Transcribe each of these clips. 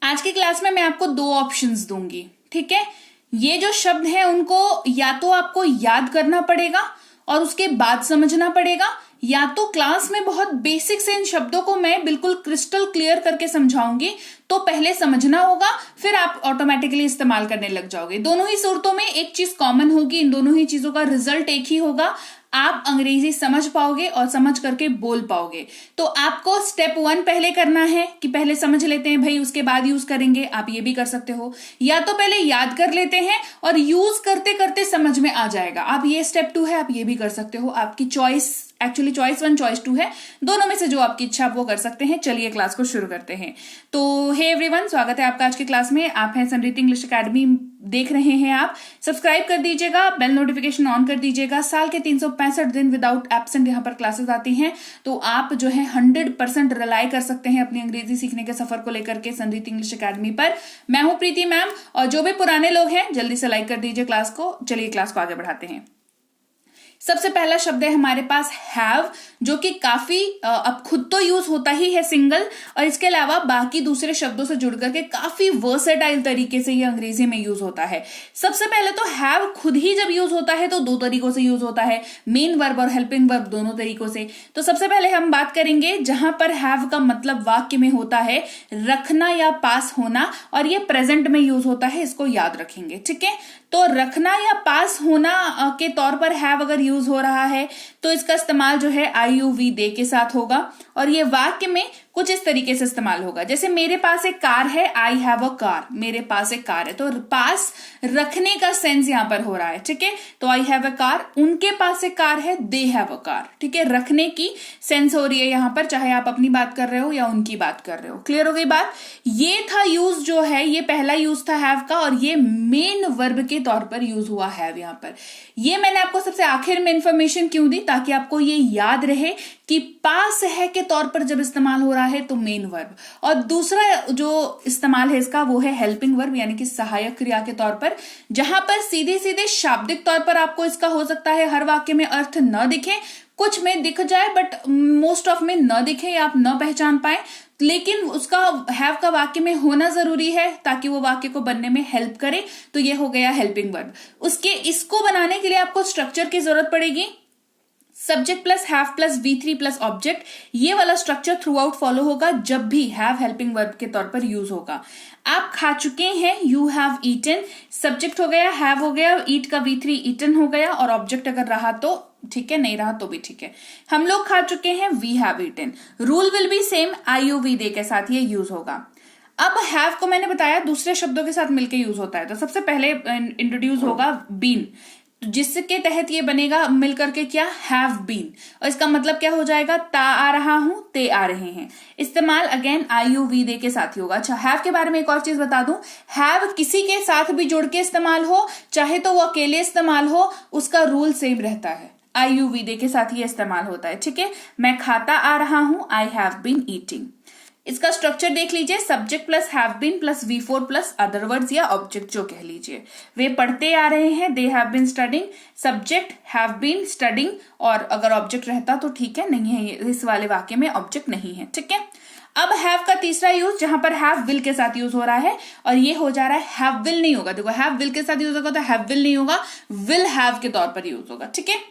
आज की क्लास में मैं आपको दो ऑप्शंस दूंगी, ठीक है। ये जो शब्द है उनको या तो आपको याद करना पड़ेगा और उसके बाद समझना पड़ेगा, या तो क्लास में बहुत बेसिक से इन शब्दों को मैं बिल्कुल क्रिस्टल क्लियर करके समझाऊंगी, तो पहले समझना होगा फिर आप ऑटोमेटिकली इस्तेमाल करने लग जाओगे। दोनों ही सूरतों में एक चीज कॉमन होगी, इन दोनों ही चीजों का रिजल्ट एक ही होगा, आप अंग्रेजी समझ पाओगे और समझ करके बोल पाओगे। तो आपको स्टेप 1 पहले करना है कि पहले समझ लेते हैं भाई, उसके बाद यूज करेंगे। आप ये भी कर सकते हो, या तो पहले याद कर लेते हैं और यूज करते करते समझ में आ जाएगा। आप ये स्टेप 2 है, आप ये भी कर सकते हो, आपकी चॉइस। एक्चुअली चॉइस 1 चॉइस 2 है, दोनों में से जो आपकी इच्छा आप वो कर सकते हैं। चलिए क्लास को शुरू करते हैं। तो हे एवरीवन, स्वागत है आपका आज की क्लास में। आप हैं समृद्धि इंग्लिश एकेडमी, देख रहे हैं आप। सब्सक्राइब कर दीजिएगा, बेल नोटिफिकेशन ऑन कर दीजिएगा। साल के 365 दिन विदाउट एब्सेंट यहाँ पर क्लासेस आती हैं, तो आप जो है 100% रिलाई कर सकते हैं अपनी अंग्रेजी सीखने के सफर को लेकर के समृद्धि इंग्लिश एकेडमी पर। मैं हूं प्रीति मैम, और जो भी पुराने लोग हैं जल्दी से लाइक कर दीजिए क्लास को। चलिए क्लास को आगे बढ़ाते हैं। सबसे पहला शब्द है हमारे पास हैव, जो कि काफी अब खुद तो यूज होता ही है सिंगल, और इसके अलावा बाकी दूसरे शब्दों से जुड़ करके काफी वर्सेटाइल तरीके से ये अंग्रेजी में यूज होता है। सबसे पहले तो हैव खुद ही जब यूज होता है तो दो तरीकों से यूज होता है, मेन वर्ब और हेल्पिंग वर्ब, दोनों तरीकों से। तो सबसे पहले हम बात करेंगे जहां पर हैव का मतलब वाक्य में होता है रखना या पास होना, और ये प्रेजेंट में यूज होता है, इसको याद रखेंगे, ठीक है। तो रखना या पास होना के तौर पर हैव अगर यूज हो रहा है तो इसका इस्तेमाल जो है IUV दे के साथ होगा, और ये वाक्य में कुछ इस तरीके से इस्तेमाल होगा, जैसे मेरे पास एक कार है, आई हैव अ कार, मेरे पास एक कार है। तो पास रखने का सेंस यहां पर हो रहा है, ठीक है। तो आई हैव अ कार, उनके पास एक कार है, दे हैव अ कार, ठीक है। रखने की सेंस हो रही है यहां पर, चाहे आप अपनी बात कर रहे हो या उनकी बात कर रहे हो। क्लियर हो गई बात। ये था यूज जो है, ये पहला यूज था हैव का, और ये मेन वर्ब के तौर पर यूज हुआ हैव यहां पर। ये मैंने आपको सबसे आखिर में इंफॉर्मेशन क्यों दी, ताकि आपको ये याद रहे कि पास है के तौर पर जब इस्तेमाल हो रहा है तो मेन वर्ब, और दूसरा जो इस्तेमाल है इसका वो है हेल्पिंग वर्ब, यानी कि सहायक क्रिया के तौर पर, जहां पर सीधे सीधे शाब्दिक तौर पर आपको इसका हो सकता है हर वाक्य में अर्थ न दिखे, कुछ में दिख जाए बट मोस्ट ऑफ में न दिखे या आप न पहचान पाए, लेकिन उसका हैव का वाक्य में होना जरूरी है ताकि वो वाक्य को बनने में हेल्प करे। तो ये हो गया हेल्पिंग वर्ब। उसके इसको बनाने के लिए आपको स्ट्रक्चर की जरूरत पड़ेगी। Subject plus have plus V3 plus object, ये वाला स्ट्रक्चर थ्रू आउट फॉलो होगा जब भी हैव हेल्पिंग वर्ब के तौर पर यूज होगा। आप खा चुके हैं, यू हैव ईटन, सब्जेक्ट हो गया, हैव हो गया, ईट का V3 ईटन हो गया, और ऑब्जेक्ट अगर रहा तो ठीक है, नहीं रहा तो भी ठीक है। हम लोग खा चुके हैं, we have eaten. Rule will be same, IUV they के साथ ये यूज होगा। अब हैव को मैंने बताया दूसरे शब्दों के साथ मिलकर यूज होता है, तो सबसे पहले इंट्रोड्यूस होगा बीन, जिसके तहत ये बनेगा मिलकर के क्या, हैव बीन, और इसका मतलब क्या हो जाएगा, ता आ रहा हूं, ते आ रहे हैं। इस्तेमाल अगेन IUV दे के साथ ही होगा। अच्छा, हैव के बारे में एक और चीज बता दूं, हैव किसी के साथ भी जुड़ के इस्तेमाल हो, चाहे तो वो अकेले इस्तेमाल हो, उसका रूल सेम रहता है, IUV दे के साथ ही इस्तेमाल होता है, ठीक है। मैं खाता आ रहा हूं, आई हैव बीन ईटिंग। इसका स्ट्रक्चर देख लीजिए, subject plus have been plus V4 plus other words या ऑब्जेक्ट जो कह लीजिए। वे पढ़ते आ रहे हैं, they have been studying, subject have been studying, और अगर ऑब्जेक्ट रहता तो ठीक है, नहीं है, इस वाले वाक्य में ऑब्जेक्ट नहीं है, ठीक है। अब हैव का तीसरा यूज जहां पर हैव विल के साथ यूज हो रहा है, और ये हो जा रहा है हैव विल नहीं होगा। देखो, हैव विल के साथ यूज होगा तो हैव विल नहीं होगा, विल हैव के तौर पर यूज होगा, ठीक है।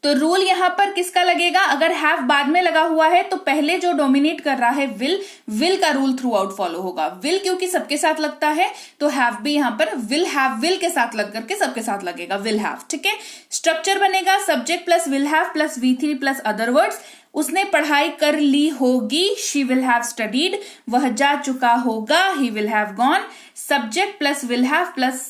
तो रूल यहां पर किसका लगेगा, अगर हैव बाद में लगा हुआ है तो पहले जो डोमिनेट कर रहा है विल का रूल थ्रू आउट फॉलो होगा। विल क्योंकि सबके साथ लगता है, तो हैव भी यहां पर विल हैव विल के साथ लग करके सबके साथ लगेगा, विल हैव, ठीक है। स्ट्रक्चर बनेगा subject plus will have plus V3 plus other words. उसने पढ़ाई कर ली होगी, शी विल हैव स्टडीड। वह जा चुका होगा, he will have gone. Subject plus will have plus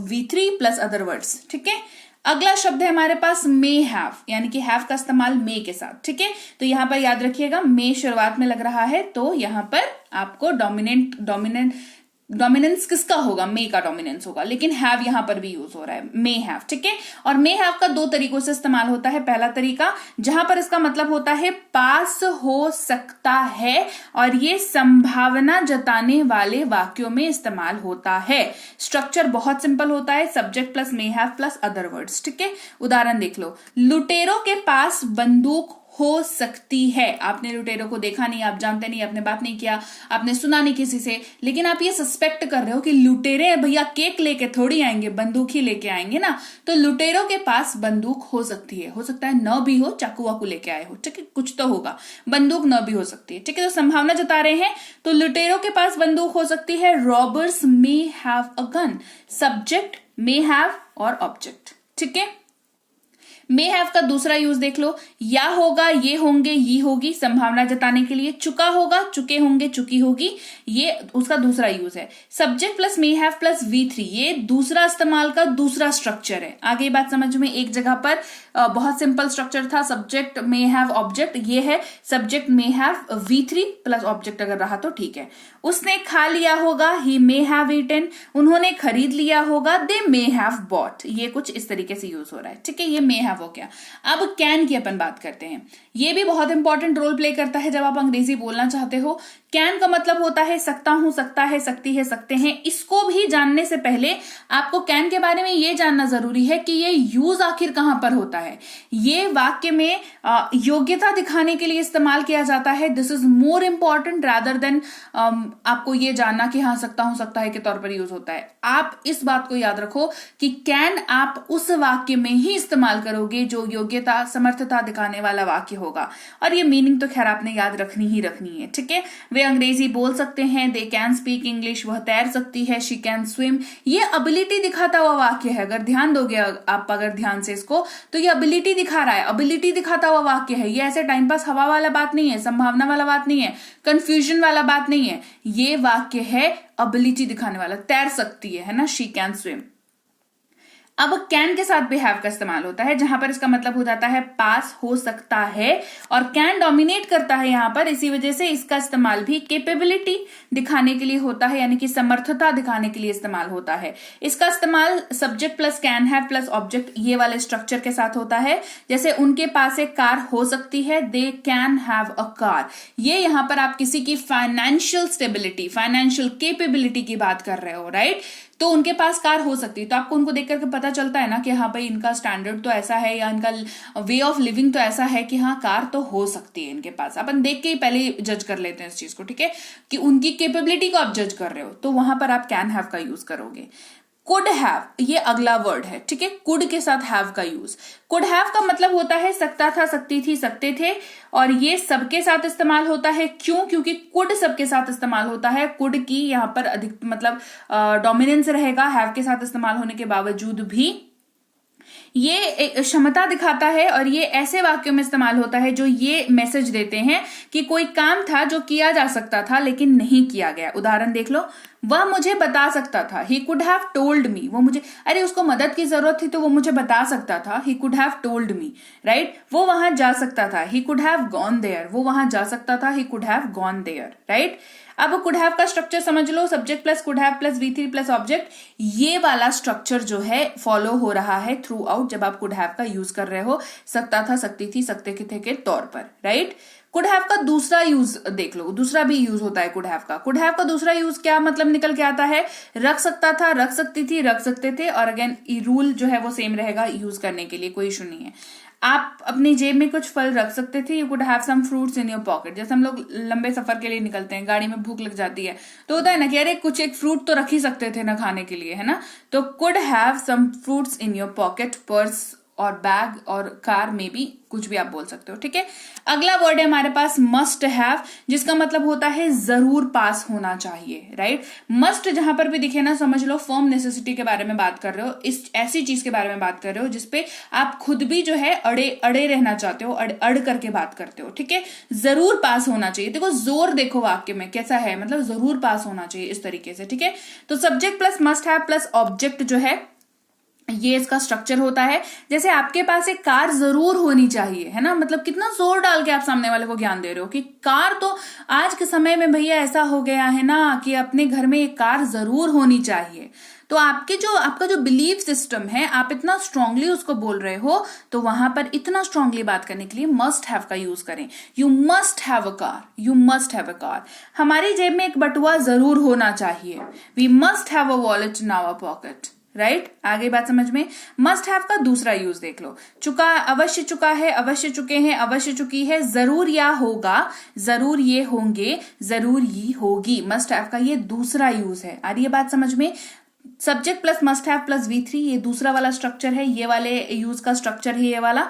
V3 plus other words, ठीक है। अगला शब्द है हमारे पास मे हैव, यानी कि हैव का इस्तेमाल मे के साथ, ठीक है। तो यहां पर याद रखिएगा, मे शुरुआत में लग रहा है, तो यहां पर आपको डोमिनेंस किसका होगा, मे का डोमिनेंस होगा, लेकिन हैव यहां पर भी यूज हो रहा है, मे हैव, ठीक है। और मे हैव का दो तरीकों से इस्तेमाल होता है। पहला तरीका जहां पर इसका मतलब होता है पास हो सकता है, और ये संभावना जताने वाले वाक्यों में इस्तेमाल होता है। स्ट्रक्चर बहुत सिंपल होता है, subject plus may have plus other words, ठीक है। उदाहरण देख लो, लुटेरों के पास बंदूक हो सकती है। आपने लुटेरो को देखा नहीं, आप जानते नहीं, आपने बात नहीं किया, आपने सुना नहीं किसी से, लेकिन आप ये सस्पेक्ट कर रहे हो कि लुटेरे भैया केक लेके थोड़ी आएंगे, बंदूक ही लेके आएंगे ना। तो लुटेरो के पास बंदूक हो सकती है, हो सकता है न भी हो, चाकू वाकू लेके आए हो, ठीक है, कुछ तो होगा, बंदूक न भी हो सकती है, ठीक है। तो संभावना जता रहे हैं, तो लुटेरो के पास बंदूक हो सकती है। Robbers may have a gun, subject may have और ऑब्जेक्ट, ठीक है। मे हैव का दूसरा यूज देख लो, या होगा, ये होंगे, ये होगी, संभावना जताने के लिए। चुका होगा, चुके होंगे, चुकी होगी, ये उसका दूसरा यूज है। Subject plus may have plus V3, ये दूसरा इस्तेमाल का दूसरा स्ट्रक्चर है। आगे बात समझ में, एक जगह पर बहुत सिंपल स्ट्रक्चर था, सब्जेक्ट मे हैव ऑब्जेक्ट, ये है subject may have V3 plus object अगर रहा तो ठीक है। उसने खा लिया होगा, ही मे हैव ईटन, उन्होंने खरीद लिया होगा, दे मे हैव बॉट, ये कुछ इस तरीके से यूज हो रहा है, ठीक है। ये मे हैव हो गया। अब कैन की अपन बात करते हैं, ये भी बहुत इंपॉर्टेंट रोल प्ले करता है जब आप अंग्रेजी बोलना चाहते हो। कैन का मतलब होता है सकता हूं, सकता है, सकती है, सकते हैं। इसको भी जानने से पहले आपको कैन के बारे में ये जानना जरूरी है कि ये यूज आखिर कहां पर होता है। ये वाक्य में योग्यता दिखाने के लिए इस्तेमाल किया जाता है। This is more important rather than आपको ये जानना कि हाँ सकता हूं, सकता है के तौर पर यूज होता है। आप इस बात को याद रखो कि कैन आप उस वाक्य में ही इस्तेमाल करोगे जो योग्यता, समर्थता दिखाने वाला वाक्य होगा। और ये मीनिंग तो खैर आपने याद रखनी ही रखनी है, ठीक है। वे अंग्रेजी बोल सकते हैं, दे कैन स्पीक इंग्लिश, वह तैर सकती है, शी कैन स्विम। ये एबिलिटी दिखाता हुआ वाक्य है, अगर ध्यान दोगे आप, अगर ध्यान से इसको, तो ये एबिलिटी दिखा रहा है, एबिलिटी दिखाता हुआ वाक्य है। ये ऐसे टाइम पास हवा वाला बात नहीं है, संभावना वाला बात नहीं है, कंफ्यूजन वाला बात नहीं है। ये वाक्य है एबिलिटी दिखाने वाला, तैर सकती है ना, शी कैन स्विम। अब कैन के साथ भी हैव का इस्तेमाल होता है, जहां पर इसका मतलब हो जाता है पास, हो सकता है, और कैन डोमिनेट करता है यहां पर, इसी वजह से इसका इस्तेमाल भी कैपेबिलिटी दिखाने के लिए होता है, यानी कि समर्थता दिखाने के लिए इस्तेमाल होता है। इसका इस्तेमाल subject plus can have plus object, ये वाले स्ट्रक्चर के साथ होता है। जैसे उनके पास एक कार हो सकती है, they can have a car. ये यहां पर आप किसी की फाइनेंशियल स्टेबिलिटी, फाइनेंशियल कैपेबिलिटी की बात कर रहे हो, राइट। तो उनके पास कार हो सकती है, तो आपको उनको देख करके पता चलता है ना कि हाँ भाई इनका स्टैंडर्ड तो ऐसा है, या इनका वे ऑफ लिविंग तो ऐसा है कि हाँ कार तो हो सकती है इनके पास। अपन देख के ही पहले जज कर लेते हैं इस चीज को, ठीक है, कि उनकी कैपेबिलिटी को आप जज कर रहे हो, तो वहां पर आप कैन हैव का यूज करोगे। कुड हैव, ये अगला वर्ड है, ठीक है। कुड के साथ हैव का यूज, कुड हैव का मतलब होता है सकता था, सकती थी, सकते थे, और ये सबके साथ इस्तेमाल होता है। क्यों? क्योंकि कुड सबके साथ इस्तेमाल होता है। कुड की यहां पर अधिक मतलब डोमिनेंस रहेगा हैव के साथ इस्तेमाल होने के बावजूद भी। ये क्षमता दिखाता है, और ये ऐसे वाक्यों में इस्तेमाल होता है जो ये मैसेज देते हैं कि कोई काम था जो किया जा सकता था लेकिन नहीं किया गया। उदाहरण देख लो, वह मुझे बता सकता था, he could have told me, वो मुझे, अरे उसको मदद की जरूरत थी तो वो मुझे बता सकता था, he could have told me, right? वो वहां जा सकता था, he could have gone there, वो वहां जा सकता था, he could have gone there, right? अब could have का स्ट्रक्चर समझ लो, subject plus could have plus V3 plus object, ये वाला स्ट्रक्चर जो है फॉलो हो रहा है थ्रू आउट जब आप could have का यूज कर रहे हो, सकता था, सकती थी, सकते थे के तौर पर, राइट? कुड हैव का दूसरा यूज देख लो, दूसरा भी यूज होता है कुड हैव का। कुड हैव का दूसरा यूज क्या मतलब निकल के आता है, रख सकता था, रख सकती थी, रख सकते थे, और अगेन रूल जो है वो सेम रहेगा यूज करने के लिए, कोई इशू नहीं है। आप अपनी जेब में कुछ फल रख सकते थे, you could have some fruits in your pocket. जैसे हम लोग लंबे सफर के लिए निकलते हैं, गाड़ी में भूख लग जाती है, तो होता है ना कि अरे कुछ एक फ्रूट तो रख ही सकते थे ना खाने के लिए, है ना। तो could have some fruits in your pocket, purse और बैग और कार में भी कुछ भी आप बोल सकते हो, ठीक है। अगला वर्ड है हमारे पास मस्ट हैव, जिसका मतलब होता है जरूर पास होना चाहिए, राइट। मस्ट जहां पर भी दिखे ना, समझ लो फर्म नेसेसिटी के बारे में बात कर रहे हो, इस ऐसी चीज के बारे में बात कर रहे हो जिसपे आप खुद भी जो है अड़े रहना चाहते हो, अड़ करके बात करते हो, ठीक है। जरूर पास होना चाहिए, देखो जोर देखो वाक्य में कैसा है, मतलब जरूर पास होना चाहिए इस तरीके से, ठीक है। तो subject plus must have plus object जो है ये इसका स्ट्रक्चर होता है। जैसे आपके पास एक कार जरूर होनी चाहिए, है ना, मतलब कितना जोर डाल के आप सामने वाले को ज्ञान दे रहे हो कि कार तो आज के समय में भैया ऐसा हो गया है ना कि अपने घर में एक कार जरूर होनी चाहिए। तो आपका जो बिलीफ सिस्टम है, आप इतना स्ट्रांगली उसको बोल रहे हो, तो वहां पर इतना स्ट्रांगली बात करने के लिए मस्ट हैव का यूज करें। You must have a car, you must have a car. हमारी जेब में एक बटुआ जरूर होना चाहिए, we must have a wallet in our pocket, right आगे बात समझ में। मस्ट हैव का दूसरा यूज देख लो, चुका, अवश्य चुका है, अवश्य चुके हैं, अवश्य चुकी है, जरूर या होगा, जरूर ये होंगे, जरूर ये होगी। मस्ट हैव का ये दूसरा यूज है। आ रही है बात समझ में। Subject plus must have plus V3 ये दूसरा वाला स्ट्रक्चर है, ये वाले यूज का स्ट्रक्चर है ये वाला।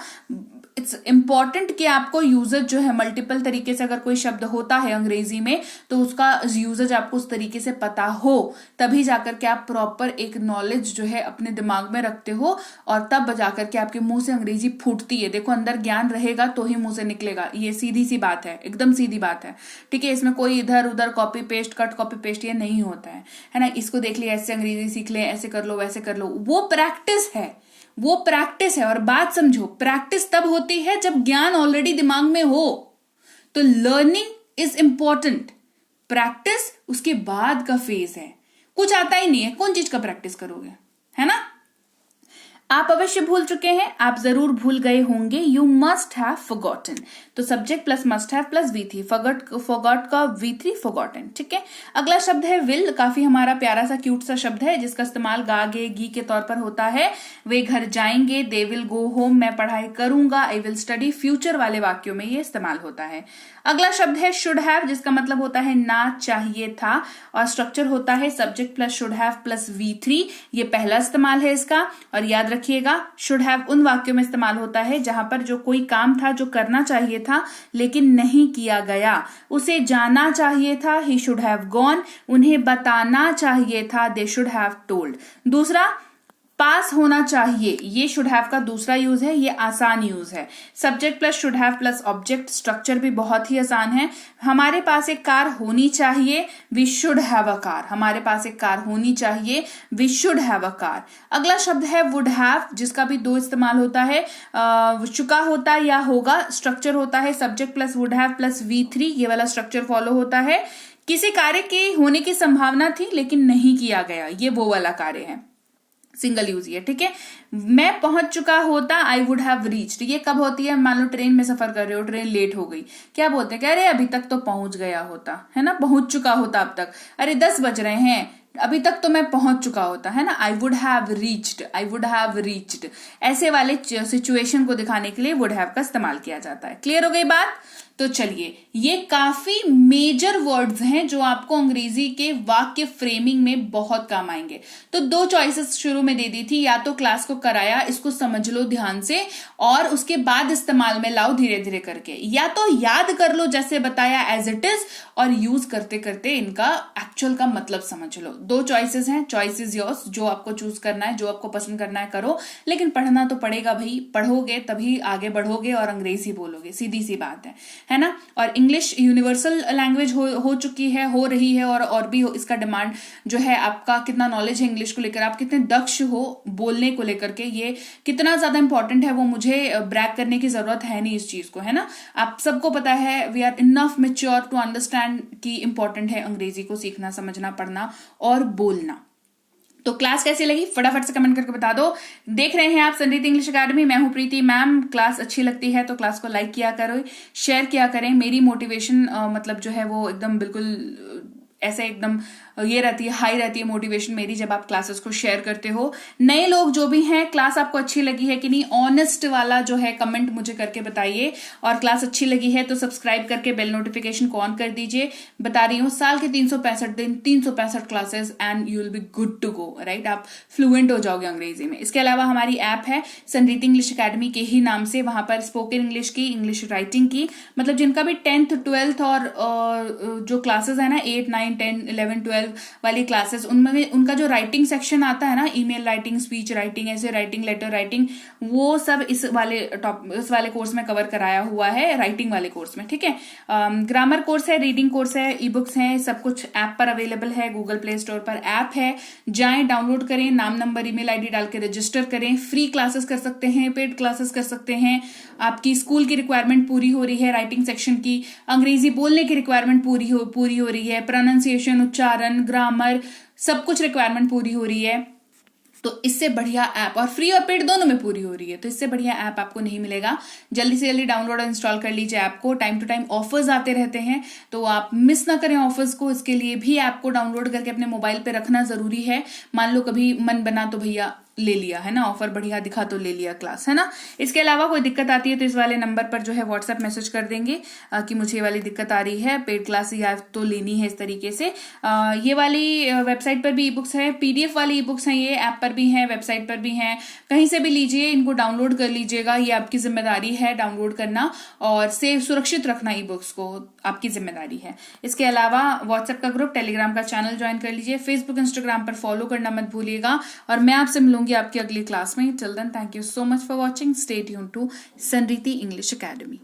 इट्स इंपॉर्टेंट कि आपको यूजेज जो है मल्टीपल तरीके से अगर कोई शब्द होता है अंग्रेजी में तो उसका यूजेज आपको उस तरीके से पता हो, तभी जाकर के आप प्रॉपर एक नॉलेज जो है अपने दिमाग में रखते हो और तब जाकर के आपके मुंह से अंग्रेजी फूटती है। देखो अंदर ज्ञान रहेगा तो ही मुंह से निकलेगा, ये सीधी सी बात है, एकदम सीधी बात है, ठीक है। इसमें कोई इधर उधर copy paste, cut copy paste ये नहीं होता है ना। इसको देख लिया, ऐसे अंग्रेजी सीख ले, ऐसे कर लो, वैसे कर लो, वो प्रैक्टिस है, वो प्रैक्टिस है। और बात समझो, प्रैक्टिस तब होती है जब ज्ञान ऑलरेडी दिमाग में हो। तो लर्निंग इज इंपॉर्टेंट, प्रैक्टिस उसके बाद का फेज है। कुछ आता ही नहीं है, कौन चीज का प्रैक्टिस करोगे, है ना। आप अवश्य भूल चुके हैं, आप जरूर भूल गए होंगे। यू मस्ट हैव फॉरगॉटन, तो subject plus must have plus V3, forgot का V3 फॉरगॉटन, ठीक है। अगला शब्द है विल, काफी हमारा प्यारा सा क्यूट सा शब्द है जिसका इस्तेमाल गा गे गी के तौर पर होता है। वे घर जाएंगे, दे विल गो होम, मैं पढ़ाई करूंगा, आई विल स्टडी, फ्यूचर वाले वाक्यों में ये इस्तेमाल होता है। अगला शब्द है शुड हैव, जिसका मतलब होता है ना, चाहिए था, और स्ट्रक्चर होता है subject plus should have plus V3, ये पहला इस्तेमाल है इसका। और याद रखिएगा शुड हैव उन वाक्यों में इस्तेमाल होता है जहां पर जो कोई काम था जो करना चाहिए था लेकिन नहीं किया गया, उसे जाना चाहिए था, ही शुड हैव गॉन, उन्हें बताना चाहिए था, दे शुड हैव टोल्ड। दूसरा पास होना चाहिए, ये शुड हैव का दूसरा यूज है, ये आसान यूज है। Subject plus should have plus object, structure भी बहुत ही आसान है। हमारे पास एक कार होनी चाहिए, we should have a car, हमारे पास एक कार होनी चाहिए, we should have a car. अगला शब्द है वुड हैव, जिसका भी दो इस्तेमाल होता है, चुका होता या होगा, स्ट्रक्चर होता है subject plus would have plus V3, ये वाला स्ट्रक्चर फॉलो होता है। किसी कार्य के होने की संभावना थी लेकिन नहीं किया गया, ये वो वाला कार्य है, सिंगल यूज है, ठीक है। मैं पहुंच चुका होता, आई वुड हैव रीच्ड, ये कब होती है, मान लो ट्रेन में सफर कर रहे हो, ट्रेन लेट हो गई, क्या बोलते हैं, कह रहे अभी तक तो पहुंच गया होता, है ना, पहुंच चुका होता अब तक, अरे 10 बज रहे हैं, अभी तक तो मैं पहुंच चुका होता, है ना, I would have reached, I would have reached. ऐसे वाले सिचुएशन को दिखाने के लिए वुड हैव का इस्तेमाल किया जाता है। क्लियर हो गई बात। तो चलिए, ये काफी मेजर वर्ड्स हैं जो आपको अंग्रेजी के वाक्य फ्रेमिंग में बहुत काम आएंगे। तो दो चॉइसेस शुरू में दे दी थी, या तो क्लास को कराया, इसको समझ लो ध्यान से और उसके बाद इस्तेमाल में लाओ धीरे धीरे करके, या तो याद कर लो जैसे बताया एज इट इज और यूज करते करते इनका एक्चुअल का मतलब समझ लो। दो चॉइसेस हैं, चॉइस इज योर्स, जो आपको चूज करना है, जो आपको पसंद करना है करो, लेकिन पढ़ना तो पड़ेगा भाई, पढ़ोगे तभी आगे बढ़ोगे और अंग्रेजी बोलोगे, सीधी सी बात है ना। और इंग्लिश यूनिवर्सल लैंग्वेज हो चुकी है, हो रही है, और भी इसका डिमांड जो है, आपका कितना नॉलेज है इंग्लिश को लेकर, आप कितने दक्ष हो बोलने को लेकर के, ये कितना ज्यादा इंपॉर्टेंट है वो मुझे ब्रैक करने की जरूरत है नहीं इस चीज को, है ना। आप सबको पता है, we are enough mature to understand कि इंपॉर्टेंट है अंग्रेजी को सीखना, समझना, पढ़ना और बोलना। तो क्लास कैसी लगी फटाफट से कमेंट करके बता दो। देख रहे हैं आप समृद्धि इंग्लिश एकेडमी, मैं हूं प्रीति मैम। क्लास अच्छी लगती है तो क्लास को लाइक किया करो, शेयर किया करें। मेरी मोटिवेशन मतलब जो है वो एकदम बिल्कुल ऐसे एकदम ये रहती है, हाई रहती है मोटिवेशन मेरी जब आप क्लासेस को शेयर करते हो। नए लोग जो भी हैं, क्लास आपको अच्छी लगी है कि नहीं, ऑनेस्ट वाला जो है कमेंट मुझे करके बताइए। और क्लास अच्छी लगी है तो सब्सक्राइब करके बेल नोटिफिकेशन को ऑन कर दीजिए। बता रही हूँ, साल के 365 दिन 365 classes and you will be good to go, right. आप फ्लुएंट हो जाओगे अंग्रेजी में। इसके अलावा हमारी ऐप है समृद्धि इंग्लिश एकेडमी के ही नाम से, वहां पर स्पोकन इंग्लिश की, इंग्लिश राइटिंग की, मतलब जिनका भी 10th 12th और जो क्लासेस है ना 8 9 10 11 12 वाली क्लासेस, उनमें उनका जो राइटिंग सेक्शन आता है ना, ईमेल राइटिंग, स्पीच राइटिंग, ऐसे राइटिंग, लेटर राइटिंग, वो सब इस वाले कोर्स में कवर कराया हुआ है, राइटिंग वाले कोर्स में, ठीक है। ग्रामर कोर्स है, रीडिंग कोर्स है, ई बुक्स हैं, सब कुछ ऐप पर अवेलेबल है, गूगल प्ले स्टोर पर ऐप है, जाएं डाउनलोड करें, नाम नंबर ईमेल आईडी डाल के रजिस्टर करें। फ्री क्लासेस कर सकते हैं, पेड क्लासेस कर सकते हैं। आपकी स्कूल की रिक्वायरमेंट पूरी हो रही है, राइटिंग सेक्शन की, अंग्रेजी बोलने की रिक्वायरमेंट पूरी हो रही है, प्रोनाउंसिएशन, उच्चारण, ग्रामर, सब कुछ रिक्वायरमेंट पूरी हो रही है। तो इससे बढ़िया ऐप, और फ्री और पेड दोनों में पूरी हो रही है, तो इससे बढ़िया ऐप आपको नहीं मिलेगा। जल्दी से जल्दी डाउनलोड और इंस्टॉल कर लीजिए ऐप को। टाइम टू टाइम ऑफर्स आते रहते हैं, तो आप मिस ना करें ऑफर्स को। इसके लिए भी ऐप को डाउनलोड करके अपने मोबाइल पे रखना जरूरी है। मान लो कभी मन बना तो भैया ले लिया, है ना, ऑफर बढ़िया दिखा तो ले लिया क्लास, है ना। इसके अलावा कोई दिक्कत आती है तो इस वाले नंबर पर जो है व्हाट्सएप मैसेज कर देंगे कि मुझे ये वाली दिक्कत आ रही है, पेड क्लास या तो लेनी है इस तरीके से। ये वाली वेबसाइट पर भी ई बुक्स है, पीडीएफ वाली ई बुक्स हैं, ये ऐप पर भी हैं, वेबसाइट पर भी हैं, कहीं से भी लीजिए, इनको डाउनलोड कर लीजिएगा। ये आपकी जिम्मेदारी है डाउनलोड करना और सेव सुरक्षित रखना ई बुक्स को, आपकी जिम्मेदारी है। इसके अलावा व्हाट्सएप का ग्रुप, टेलीग्राम का चैनल ज्वाइन कर लीजिए, फेसबुक इंस्टाग्राम पर फॉलो करना मत भूलिएगा। और मैं आपसे मिलूंगी आपकी अगली क्लास में। Till then, thank you so much for watching. Stay tuned to Sanriti English academy.